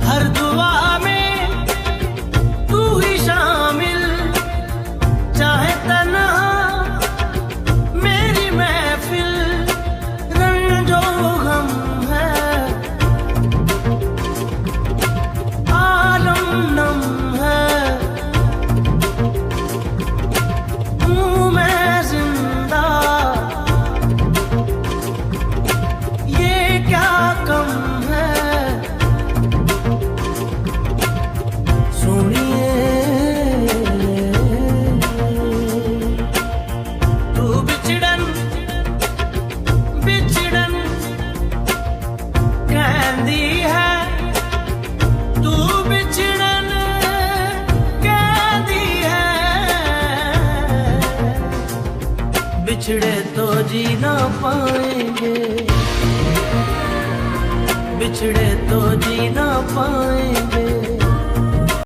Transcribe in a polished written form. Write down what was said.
हर दुआ में तू ही शामिल, चाहे तन्हा मेरी महफिल, रंजो गम है आलम नम है, हूँ मैं जिंदा, ये क्या कम है। सुनिए तू बिछड़न बिछड़न कहती है, तू बिछड़न कहती है, बिछड़े तो जी ना पाएंगे, बिछड़े तो जी ना पाएंगे।